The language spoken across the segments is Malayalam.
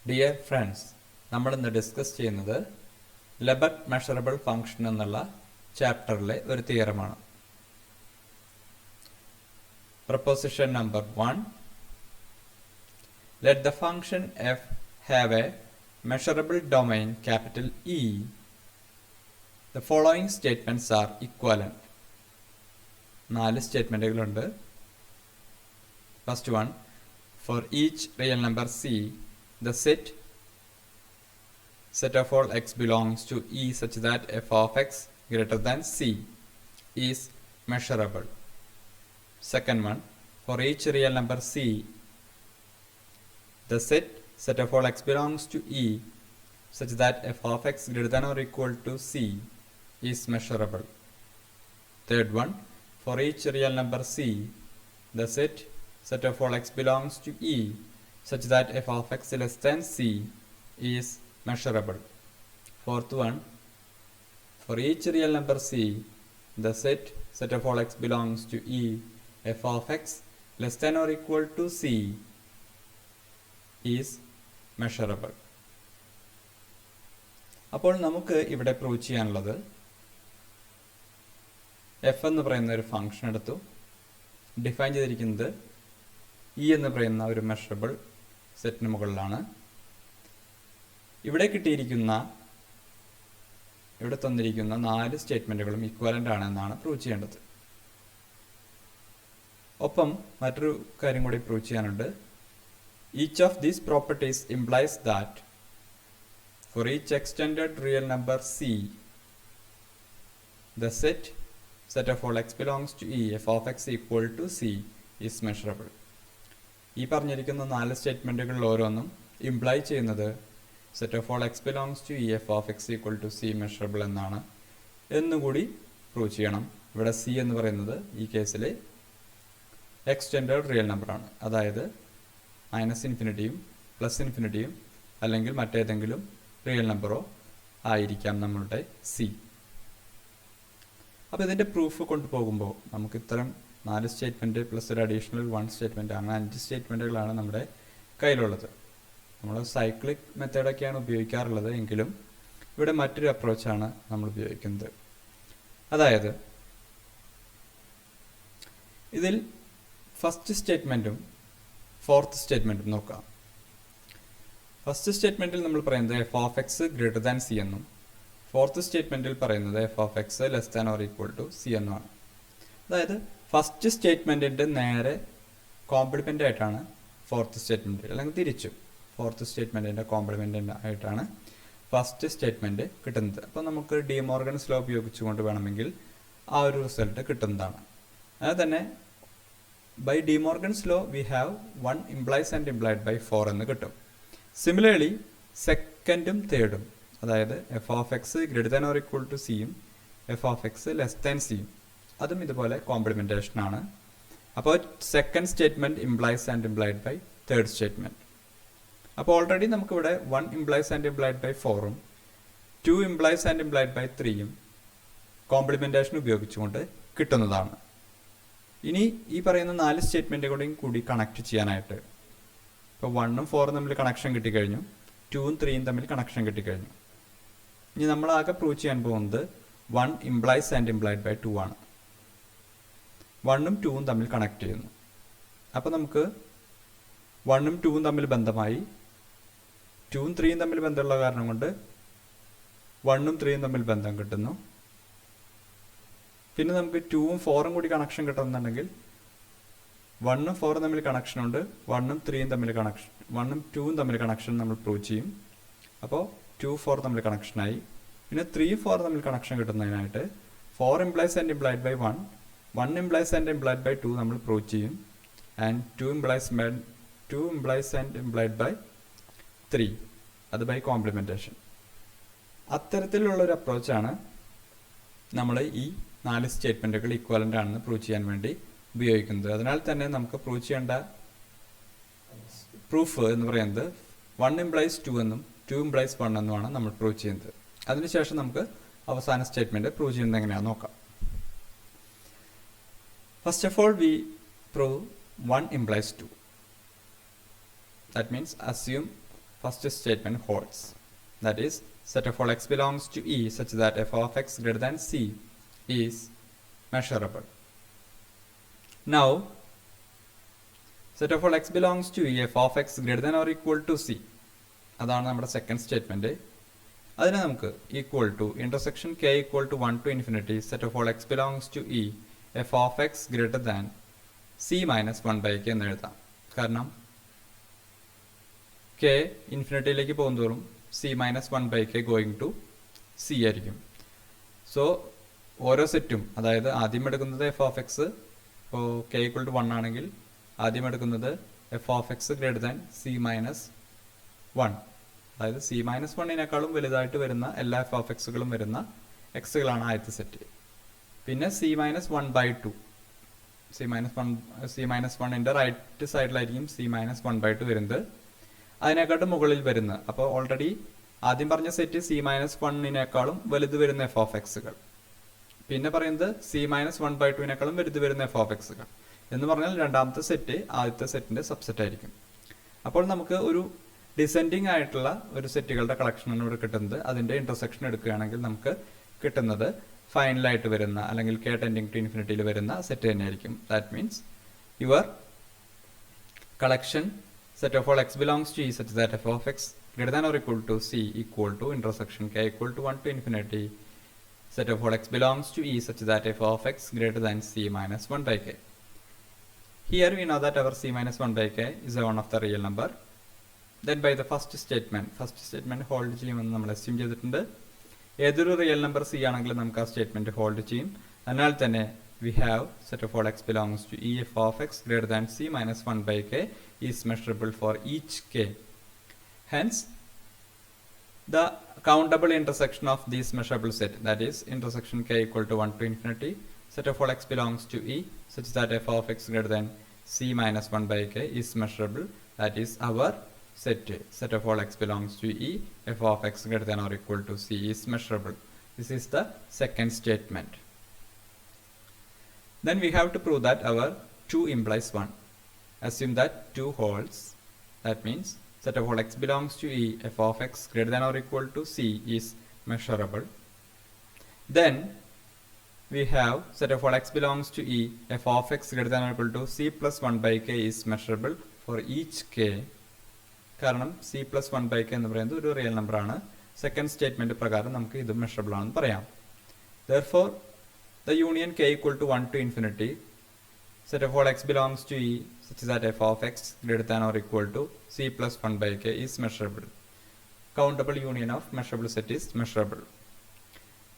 ഡിയർ ഫ്രണ്ട്സ്, നമ്മൾ ഇന്ന് ഡിസ്കസ് ചെയ്യുന്നത് ലെബർട്ട് മെഷറബിൾ ഫംഗ്ഷൻ എന്നുള്ള ചാപ്റ്ററിലെ ഒരു തിയറമാണ്. Proposition number 1. Let the function f have a measurable domain capital E. The following statements are equivalent. 4 സ്റ്റേറ്റ്മെന്റുകളുണ്ട്. First one, for each real number c, the set of all x belongs to E such that f of x greater than c is measurable. Second one, for each real number c, the set of all x belongs to E such that f of x greater than or equal to c is measurable. Third one, for each real number c, the set of all x belongs to E such that f of x less than c is measurable. Fourth one, for each real number c, the set of all x belongs to E, f of x less than or equal to c is measurable. അപ്പോൾ നമുക്ക് ഇവിടെ പ്രൂവ് ചെയ്യാനുള്ളത്, എഫ് എന്ന് പറയുന്ന ഒരു ഫംഗ്ഷൻ എടുത്തു, ഡിഫൈൻ ചെയ്തിരിക്കുന്നത് ഇ എന്ന് പറയുന്ന ഒരു മെഷറബിൾ സെറ്റിന് മുകളിലാണ്. ഇവിടെ തന്നിരിക്കുന്ന 4 സ്റ്റേറ്റ്മെന്റുകളും ഇക്വലന്റ് ആണെന്നാണ് പ്രൂവ് ചെയ്യേണ്ടത്. ഒപ്പം മറ്റൊരു കാര്യം കൂടി പ്രൂവ് ചെയ്യാനുണ്ട്. Each of these properties implies that for each extended real number c, the set of all x belongs to E, f of x equal to c is measurable. ഈ പറഞ്ഞിരിക്കുന്ന 4 സ്റ്റേറ്റ്മെന്റുകളിൽ ഓരോന്നും ഇംപ്ലൈ ചെയ്യുന്നത് set of all x belongs to E, f of x equal to c measurable എന്നാണ് എന്നുകൂടി പ്രൂവ് ചെയ്യണം. ഇവിടെ c എന്ന് പറയുന്നത് ഈ കേസിൽ എക്സ്റ്റെൻഡഡ് റിയൽ നമ്പറാണ്. അതായത് -ഇൻഫിനിറ്റിയും +ഇൻഫിനിറ്റിയും അല്ലെങ്കിൽ മറ്റേതെങ്കിലും റിയൽ നമ്പറോ ആയിരിക്കാം നമ്മളുടെ സി. അപ്പോൾ ഇതിൻ്റെ പ്രൂഫ് കൊണ്ടുപോകുമ്പോൾ നമുക്ക് ഇത്തരം 4 സ്റ്റേറ്റ്മെൻറ്റ് പ്ലസ് ഒരു അഡീഷണൽ 1 സ്റ്റേറ്റ്മെൻറ്റ്, അങ്ങനെ 5 സ്റ്റേറ്റ്മെൻറ്റുകളാണ് നമ്മുടെ കയ്യിലുള്ളത്. നമ്മൾ സൈക്ലിക് മെത്തേഡൊക്കെയാണ് ഉപയോഗിക്കാറുള്ളത്, എങ്കിലും ഇവിടെ മറ്റൊരു അപ്രോച്ചാണ് നമ്മൾ ഉപയോഗിക്കുന്നത്. അതായത് ഇതിൽ ഫസ്റ്റ് സ്റ്റേറ്റ്മെൻറ്റും ഫോർത്ത് സ്റ്റേറ്റ്മെൻറ്റും നോക്കാം. ഫസ്റ്റ് സ്റ്റേറ്റ്മെന്റിൽ നമ്മൾ പറയുന്നത് F of X greater than C എന്നും, ഫോർത്ത് സ്റ്റേറ്റ്മെന്റിൽ പറയുന്നത് F of X less than or equal to C എന്നുമാണ്. അതായത് ഫസ്റ്റ് സ്റ്റേറ്റ്മെന്റിന്റെ നേരെ കോംപ്ലിമെന്റ് ആയിട്ടാണ് ഫോർത്ത് സ്റ്റേറ്റ്മെന്റ്, അല്ലെങ്കിൽ തിരിച്ചു ഫോർത്ത് സ്റ്റേറ്റ്മെന്റിന്റെ കോംപ്ലിമെന്റ് ആയിട്ടാണ് ഫസ്റ്റ് സ്റ്റേറ്റ്മെന്റ് കിട്ടുന്നത്. അപ്പോൾ നമുക്ക് ഡി മോർഗൻസ് ലോ ഉപയോഗിച്ചുകൊണ്ട് വേണമെങ്കിൽ ആ ഒരു റിസൾട്ട് കിട്ടുന്നതാണ്. അത് തന്നെ by De Morgan's law we have 1 implies and implied by 4 എന്ന് കിട്ടും. സിമിലർലി സെക്കൻഡും തേർഡും, അതായത് F of X greater than or equal to സിയും F of X less than സിയും, അതും ഇതുപോലെ കോംപ്ലിമെന്റേഷൻ ആണ്. അപ്പോൾ second statement implies and implied by third statement. അപ്പോൾ ഓൾറെഡി നമുക്കിവിടെ 1 ഇംപ്ലൈസ് ആൻഡ് ഇംപ്ലൈഡ് ബൈ 4ഉം 2 ഇംപ്ലൈസ് ആൻഡ് ഇംപ്ലൈഡ് ബൈ 3യും കോംപ്ലിമെന്റേഷൻ ഉപയോഗിച്ചുകൊണ്ട് കിട്ടുന്നതാണ്. ഇനി ഈ പറയുന്ന 4 സ്റ്റേറ്റ്മെന്റുകളെയും കൂടി കണക്ട് ചെയ്യാനായിട്ട്, ഇപ്പോൾ 1ഉം 4ഉം തമ്മിൽ കണക്ഷൻ കിട്ടിക്കഴിഞ്ഞു, 2ഉം 3യും തമ്മിൽ കണക്ഷൻ കിട്ടിക്കഴിഞ്ഞു. ഇനി നമ്മൾ ആകെ പ്രൂവ് ചെയ്യാൻ പോകുന്നത് 1 ഇംപ്ലൈസ് ആൻഡ് ഇംപ്ലൈഡ് ബൈ 2 ആണ്. 1ഉം 2ഉം തമ്മിൽ കണക്ട് ചെയ്യുന്നു. അപ്പോൾ നമുക്ക് 1ഉം 2ഉം തമ്മിൽ ബന്ധമായി, 2ഉം 3യും തമ്മിൽ ബന്ധമുള്ള കാരണം കൊണ്ട് 1ഉം 3യും തമ്മിൽ ബന്ധം കിട്ടുന്നു. പിന്നെ നമുക്ക് 2ഉം 4ഉം കൂടി കണക്ഷൻ കിട്ടുന്നുണ്ടെങ്കിൽ 1ഉം 4ഉം തമ്മിൽ കണക്ഷനുണ്ട്, 1ഉം 3യും തമ്മിൽ കണക്ഷൻ, 1ഉം 2ഉം തമ്മിൽ കണക്ഷൻ നമ്മൾ പ്രൂവ് ചെയ്യും. അപ്പോൾ 2, 4 തമ്മിൽ കണക്ഷനായി. പിന്നെ 3, 4 തമ്മിൽ കണക്ഷൻ കിട്ടുന്നതിനായിട്ട് 4 implies and implied by 1, 1 implies and implied by 2 നമ്മൾ പ്രൂവ് ചെയ്യും. And 2 implies and implied by 3, അത് ബൈ കോംപ്ലിമെന്റേഷൻ. അത്തരത്തിലുള്ള ഒരു അപ്രോച്ചാണ് നമ്മൾ ഈ 4 സ്റ്റേറ്റ്മെന്റുകൾ ഇക്വലന്റ് ആണെന്ന് പ്രൂവ് ചെയ്യാൻ വേണ്ടി ഉപയോഗിക്കുന്നത്. അതിനാൽ തന്നെ നമുക്ക് പ്രൂവ് ചെയ്യേണ്ട പ്രൂഫ് എന്ന് പറയുന്നത് 1 ഇംപ്ലൈസ് 2 എന്നും 2 ഇംപ്ലൈസ് 1 എന്നുമാണ് നമ്മൾ പ്രൂവ് ചെയ്യുന്നത്. അതിനുശേഷം നമുക്ക് അവസാന സ്റ്റേറ്റ്മെന്റ് പ്രൂവ് ചെയ്യുന്നത് എങ്ങനെയാണെന്ന് നോക്കാം. First of all we prove 1 implies 2. That means assume first statement holds. That is, set of all x belongs to E such that f of x greater than C is measurable. Now, set of all x belongs to E f of x greater than or equal to C. അതാണ് നമ്മുടെ സെക്കൻഡ് സ്റ്റേറ്റ്മെൻറ്റ്. അതിനെ നമുക്ക് equal to intersection K equal to 1 to infinity set of all X belongs to E F of X greater than C minus 1/k എന്ന് എഴുതാം. കാരണം കെ ഇൻഫിനിറ്റിയിലേക്ക് പോകുന്തോറും C minus 1/k going to C ആയിരിക്കും. സോ ഓരോ സെറ്റും, അതായത് ആദ്യം എടുക്കുന്നത് എഫ് ഓഫ് എക്സ്, ഇപ്പോൾ കെ ഈക്വൽ ടു 1 ആണെങ്കിൽ ആദ്യം എടുക്കുന്നത് F of X greater than C minus 1, അതായത് സി മൈനസ് 1-നേക്കാളും വലുതായിട്ട് വരുന്ന എല്ലാ എഫ് ഓഫ് എക്സുകളും വരുന്ന എക്സുകളാണ് ആദ്യത്തെ സെറ്റ്. പിന്നെ സി മൈനസ് 1/2, സി മൈനസ് 1ൻ്റെ റൈറ്റ് സൈഡിലായിരിക്കും സി മൈനസ് 1/2 വരുന്നത്, അതിനെക്കാട്ടും മുകളിൽ വരുന്നത്. അപ്പോൾ ഓൾറെഡി ആദ്യം പറഞ്ഞ സെറ്റ് സി മൈനസ് 1-നേക്കാളും വലുത് വരുന്ന എഫ് ഓഫ് എക്സുകൾ, പിന്നെ പറയുന്നത് സി മൈനസ് 1/2-നേക്കാളും വലുത് വരുന്ന എഫ് ഓഫ് എക്സുകൾ എന്ന് പറഞ്ഞാൽ രണ്ടാമത്തെ സെറ്റ് ആദ്യത്തെ സെറ്റിന്റെ സബ്സെറ്റ് ആയിരിക്കും. അപ്പോൾ നമുക്ക് ഒരു ഡിസെൻഡിങ് ആയിട്ടുള്ള ഒരു സെറ്റുകളുടെ കളക്ഷനാണ് ഇവിടെ കിട്ടുന്നത്. അതിന്റെ ഇന്റർസെക്ഷൻ എടുക്കുകയാണെങ്കിൽ നമുക്ക് കിട്ടുന്നത് ഫൈനലായിട്ട് വരുന്ന അല്ലെങ്കിൽ കെ ടെൻഡിങ് ടു ഇൻഫിനിറ്റിയിൽ വരുന്ന സെറ്റ് തന്നെയായിരിക്കും. That means your collection set of all x belongs to E such that f of x greater than or equal to C equal to intersection k equal to 1 to infinity set of all x belongs to E such that f of x greater than C minus 1/k. Here we know that our C minus 1/k is one of the real number. Then by the first statement hold ചെയ്യുമെന്ന് നമ്മൾ assume ചെയ്തിട്ടുണ്ട്. ഏതൊരു റിയൽ നമ്പർ C ആണെങ്കിലും നമുക്ക് ആ സ്റ്റേറ്റ്മെന്റ് ഹോൾഡ് ചെയ്യും. അതിനാൽ തന്നെ we have set of all x belongs to E f of x greater than C minus 1/k is measurable for each k. Hence, the countable intersection of this measurable set, that is intersection k equal to 1 to infinity, set of all x belongs to E such that f of x greater than C minus 1/k is measurable. That is our set of all x belongs to E f of x greater than or equal to C is measurable. This is the second statement. Then we have to prove that our 2 implies 1. Assume that 2 holds. That means set of all x belongs to E f of x greater than or equal to C is measurable. Then we have set of all x belongs to E f of x greater than or equal to C plus 1/k is measurable for each k. കാരണം C plus 1/k എന്ന് പറയുന്നത് ഒരു റിയൽ നമ്പർ ആണ്. സെക്കൻഡ് സ്റ്റേറ്റ്മെന്റ് പ്രകാരം നമുക്ക് ഇത് മെഷറബിൾ ആണെന്ന് പറയാം. Therefore, the union k equal to 1 to infinity set of all x belongs to E such that f of x greater than or equal to C plus 1/k is measurable. Countable union of measurable set is measurable.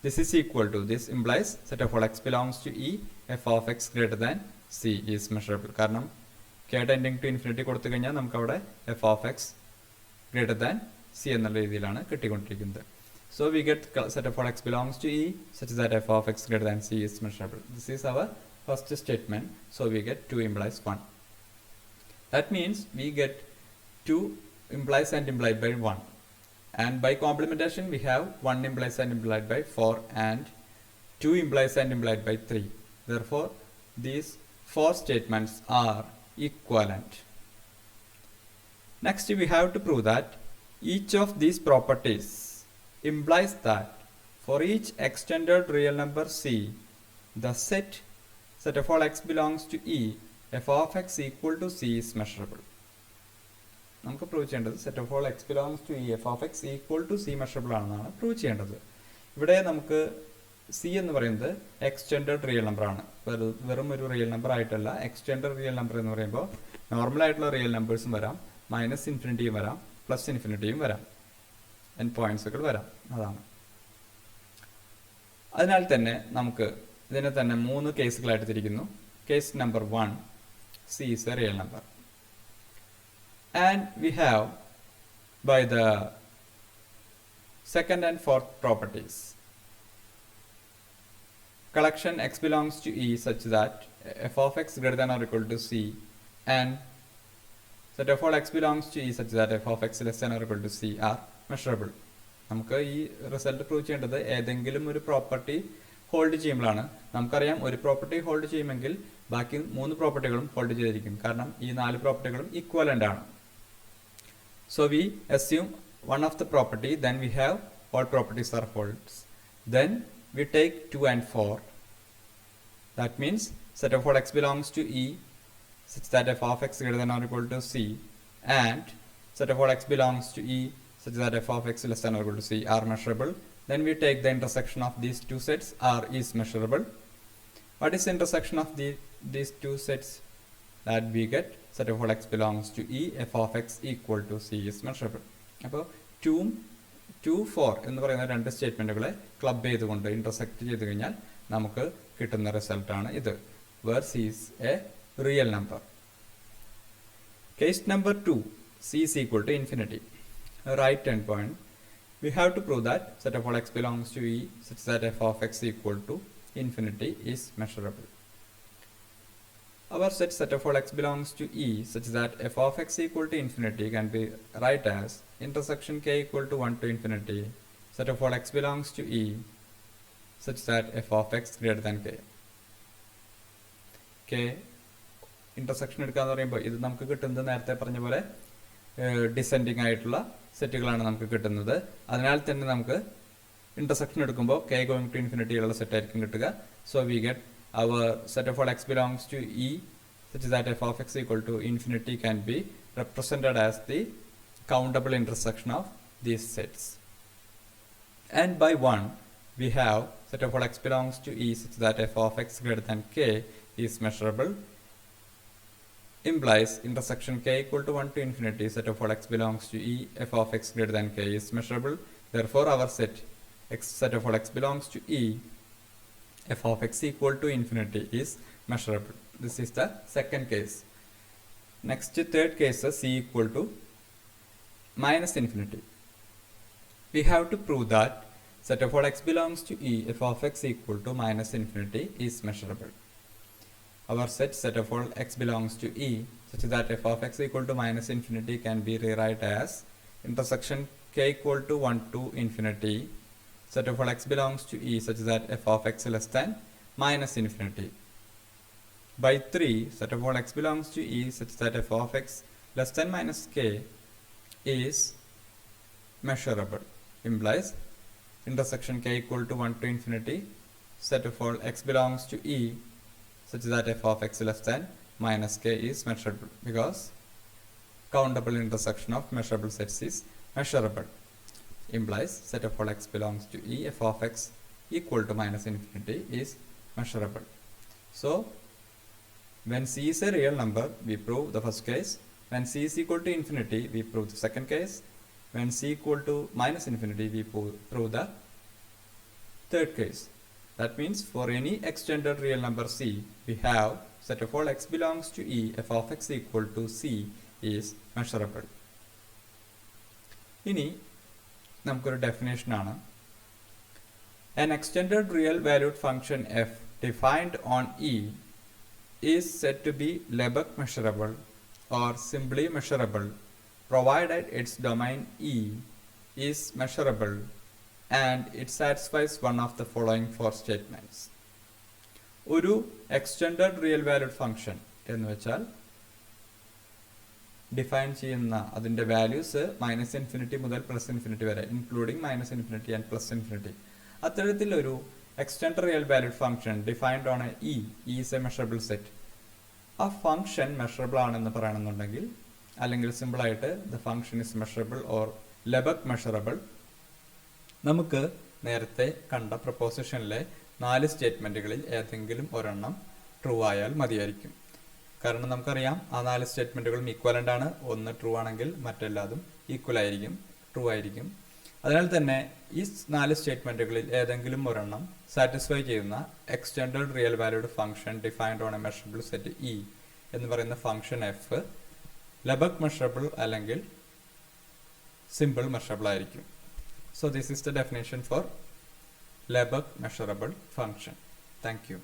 This is equal to, this implies set of all x belongs to E f of x greater than C is measurable. കാരണം k tending to infinity കൊടുത്തു കഴിഞ്ഞാൽ നമുക്ക് അവിടെ f of x greater than C എന്നുള്ള രീതിയിലാണ് കിട്ടിക്കൊണ്ടിരിക്കുന്നത്. So we get set of all x belongs to E such that f of x greater than C is measurable. This is our first statement. So we get 2 implies 1. That means we get 2 implies and implied by 1. And by complementation we have 1 implies and implied by 4 and 2 implies and implied by 3. Therefore, these 4 statements are equivalent. Next we have to prove that each of these properties implies that for each extended real number C, the set of all x belongs to E f of x equal to C is measurable. നമുക്ക് പ്രൂവ് ചെയ്യേണ്ടത് set of all x belongs to E f of x equal to C measurable ആണെന്നാണ് പ്രൂവ് ചെയ്യേണ്ടത്. ഇവിടെ നമുക്ക് C എന്ന് പറയുന്നത് എക്സ്റ്റെൻഡഡ് റിയൽ നമ്പർ ആണ്, വെറും ഒരു റിയൽ നമ്പർ ആയിട്ടല്ല. എക്സ്റ്റെൻഡഡ് റിയൽ നമ്പർ എന്ന് പറയുമ്പോൾ നോർമൽ ആയിട്ടുള്ള റിയൽ നമ്പേഴ്സും വരാം, മൈനസ് ഇൻഫിനിറ്റിയും വരാം, പ്ലസ് ഇൻഫിനിറ്റിയും വരാം, എൻ പോയിന്റ്സുകൾ വരാം. അതാണ്. അതിനാൽ തന്നെ നമുക്ക് ഇതിനെ തന്നെ 3 കേസുകളായിട്ട് തിരിക്കുന്നു. Case number 1, C is a real number. And we have by the second and fourth properties, collection x belongs to E such that f of x greater than or equal to C and set of all x belongs to E such that f of x less than or equal to C are measurable. നമുക്ക് ഈ റിസൾട്ട് പ്രൂവ് ചെയ്യേണ്ടത് ഏതെങ്കിലും ഒരു പ്രോപ്പർട്ടി ഹോൾഡ് ചെയ്യുമ്പോഴാണ്. നമുക്കറിയാം ഒരു പ്രോപ്പർട്ടി ഹോൾഡ് ചെയ്യുമെങ്കിൽ ബാക്കി 3 പ്രോപ്പർട്ടികളും ഹോൾഡ് ചെയ്തിരിക്കും. കാരണം ഈ 4 പ്രോപ്പർട്ടികളും ഈക്വലന്റ് ആണ്. So we assume one of the property, then we have all properties are false. Then we take 2 and 4. That means set of all x belongs to E such that f of x greater than or equal to C, and set of all x belongs to E such that f of x less than or equal to C are measurable. Then we take the intersection of these two sets. R is measurable. What is the intersection of these two sets? That we get set of all x belongs to E, f of x equal to C is measurable. അപ്പോൾ 2 4 എന്ന് പറയുന്ന രണ്ട് സ്റ്റേറ്റ്മെൻറ്റുകളെ ക്ലബ് ചെയ്തുകൊണ്ട് ഇൻ്റർസെക്റ്റ് ചെയ്ത് കഴിഞ്ഞാൽ നമുക്ക് കിട്ടുന്ന റിസൾട്ടാണ് ഇത്. Where C is a real number. Case number 2, C is equal to infinity. Right endpoint. We have to prove that set of all x belongs to E such that f of x equal to infinity is measurable. Our set of all x belongs to E such that f of x equal to infinity can be write as intersection k equal to 1 to infinity set of all x belongs to E such that f of x greater than k. k intersection എടുക്കാന്ന് പറയുമ്പോൾ ഇത് നമുക്ക് കിട്ടുന്നത് നേരത്തെ പറഞ്ഞ പോലെ ഡിസെൻഡിങ് ആയിട്ടുള്ള സെറ്റുകളാണ് നമുക്ക് കിട്ടുന്നത്. അതിനാൽ തന്നെ നമുക്ക് ഇന്റർസെക്ഷൻ എടുക്കുമ്പോൾ k going to infinity ഉള്ള സെറ്റ് ആയിരിക്കും കിട്ടുക. So we get our set of all x belongs to E such that f of x equal to infinity can be represented as the countable intersection of these sets. And by 1 we have set of all x belongs to E such that f of x greater than k is measurable, implies intersection k equal to 1 to infinity set of all x belongs to E, f of x greater than k is measurable. Therefore our set of all x belongs to E, f of x equal to infinity is measurable. This is the second case. Next, third case is C equal to minus infinity. We have to prove that set of all x belongs to E, f of x equal to minus infinity is measurable. Our set of all x belongs to E such that f of x equal to minus infinity can be rewrite as intersection k equal to 1 to infinity set of all x belongs to E such that f of x less than minus infinity. By 3, set of all x belongs to E such that f of x less than minus k is measurable, implies intersection k equal to 1 to infinity set of all x belongs to E such that f of x less than minus k is measurable, because countable intersection of measurable sets is measurable, implies set of all x belongs to E, f of x equal to minus infinity is measurable. So when C is a real number, we prove the first case. When C is equal to infinity, we prove the second case. When C equal to minus infinity, we prove the third case. That means for any extended real number C, we have set of all x belongs to E, f of x equal to C is measurable. ഇനി നമുക്കൊരു ഡെഫിനേഷൻ ആണ്. An extended real valued function f defined on E is said to be Lebesgue measurable or simply measurable provided its domain E is measurable and it satisfies one of the following four statements. ഒരു എക്സ്റ്റെൻഡഡ് റിയൽ വാല്യൂഡ് ഫംഗ്ഷൻ എന്ന് വെച്ചാൽ ഡിഫൈൻ ചെയ്യുന്ന അതിൻ്റെ വാല്യൂസ് മൈനസ് ഇൻഫിനിറ്റി മുതൽ പ്ലസ് ഇൻഫിനിറ്റി വരെ, including minus infinity and plus infinity, അത്തരത്തിലൊരു extended real valued function defined on A E is a measurable set. ആ ഫംഗ്ഷൻ മെഷറബിൾ ആണെന്ന് പറയണമെന്നുണ്ടെങ്കിൽ, അല്ലെങ്കിൽ സിമ്പിളായിട്ട് the function is measurable or Lebesgue measurable, നമുക്ക് നേരത്തെ കണ്ട പ്രൊപ്പോസിഷനിലെ 4 സ്റ്റേറ്റ്മെൻറ്റുകളിൽ ഏതെങ്കിലും ഒരെണ്ണം ട്രൂ ആയാൽ മതിയായിരിക്കും. കാരണം നമുക്കറിയാം ആ 4 സ്റ്റേറ്റ്മെൻറ്റുകളും ഈക്വലൻ്റ് ആണ്. ഒന്ന് ട്രൂ ആണെങ്കിൽ മറ്റെല്ലാതും ഈക്വൽ ആയിരിക്കും, ട്രൂ ആയിരിക്കും. അതിനാൽ തന്നെ ഈ 4 സ്റ്റേറ്റ്മെൻറ്റുകളിൽ ഏതെങ്കിലും ഒരെണ്ണം സാറ്റിസ്ഫൈ ചെയ്യുന്ന extended real valued function defined on A measurable set E എന്ന് പറയുന്ന ഫംഗ്ഷൻ എഫ് ലെബക് മെഷറബിൾ അല്ലെങ്കിൽ സിമ്പിൾ മെഷറബിൾ ആയിരിക്കും. So this is the definition for Lebesgue measurable function. Thank you.